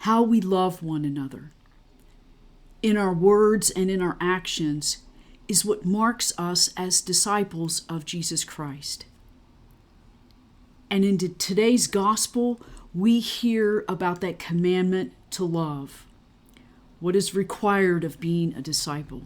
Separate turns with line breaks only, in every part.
how we love one another, in our words and in our actions, is what marks us as disciples of Jesus Christ. And in today's gospel, we hear about that commandment to love, what is required of being a disciple.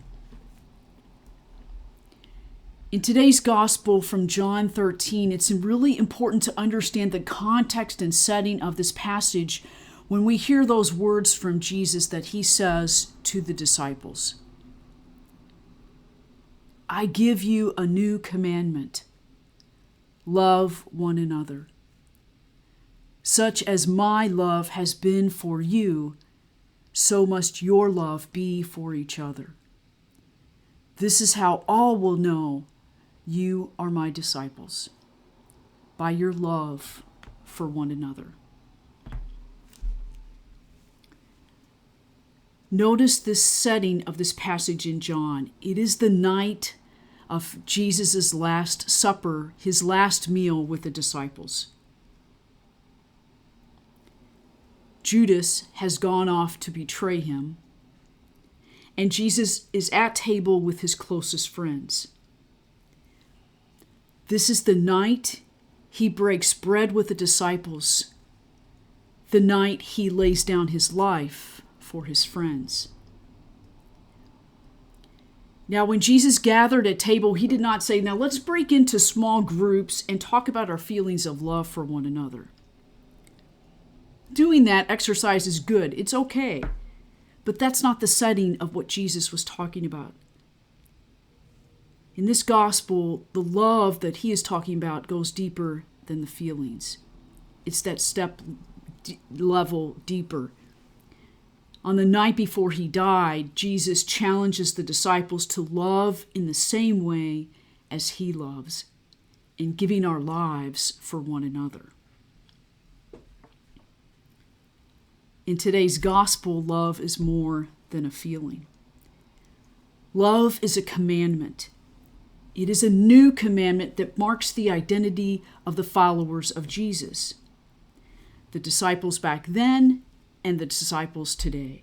In today's gospel from John 13, it's really important to understand the context and setting of this passage when we hear those words from Jesus that he says to the disciples. I give you a new commandment. Love one another. Such as my love has been for you, so must your love be for each other. This is how all will know you are my disciples, by your love for one another. Notice this setting of this passage in John. It is the night of Jesus' Last Supper, his last meal with the disciples. Judas has gone off to betray him, and Jesus is at table with his closest friends. This is the night he breaks bread with the disciples, the night he lays down his life for his friends. Now, when Jesus gathered at table, he did not say, now let's break into small groups and talk about our feelings of love for one another. Doing that exercise is good. It's okay. But that's not the setting of what Jesus was talking about. In this gospel, the love that he is talking about goes deeper than the feelings. It's that step level deeper. On the night before he died, Jesus challenges the disciples to love in the same way as he loves, in giving our lives for one another. In today's gospel, love is more than a feeling. Love is a commandment. It is a new commandment that marks the identity of the followers of Jesus, the disciples back then and the disciples today.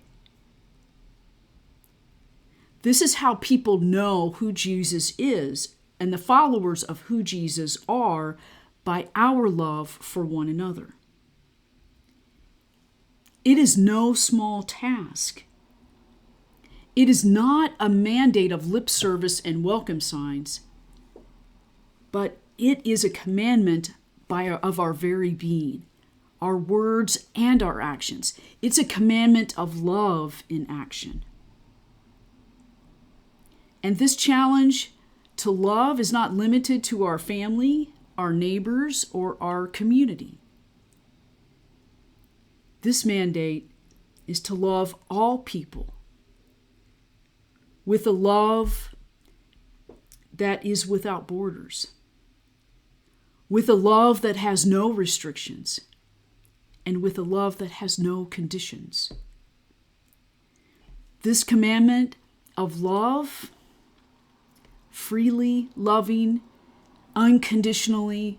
This is how people know who Jesus is and the followers of who Jesus are, by our love for one another. It is no small task. It is not a mandate of lip service and welcome signs, but it is a commandment of our very being, our words and our actions. It's a commandment of love in action. And this challenge to love is not limited to our family, our neighbors, or our community. This mandate is to love all people with a love that is without borders, with a love that has no restrictions, and with a love that has no conditions. This commandment of love, freely loving, unconditionally,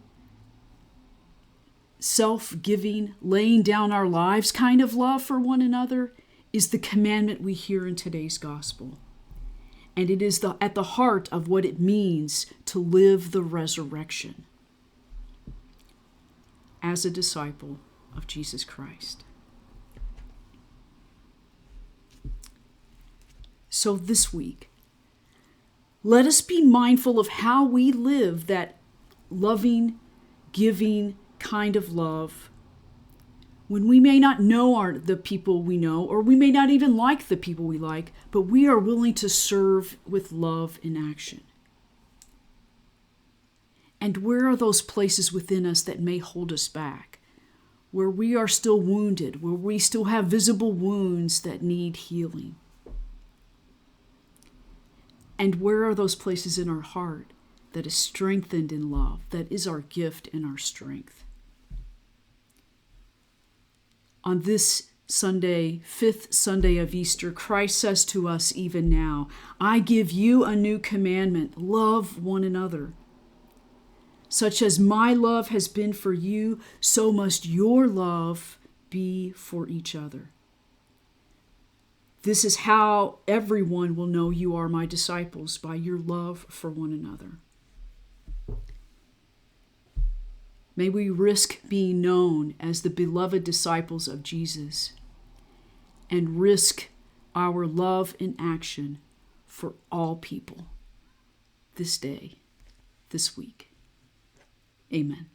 self-giving, laying down our lives kind of love for one another, is the commandment we hear in today's gospel. And it is at the heart of what it means to live the resurrection as a disciple of Jesus Christ. So this week, let us be mindful of how we live that loving, giving kind of love when we may not know the people we know, or we may not even like the people we like, but we are willing to serve with love in action. And where are those places within us that may hold us back, where we are still wounded, where we still have visible wounds that need healing? And where are those places in our heart that is strengthened in love, that is our gift and our strength? On this Sunday, 5th Sunday of Easter, Christ says to us even now, I give you a new commandment, love one another. Such as my love has been for you, so must your love be for each other. This is how everyone will know you are my disciples, by your love for one another. May we risk being known as the beloved disciples of Jesus and risk our love in action for all people this day, this week. Amen.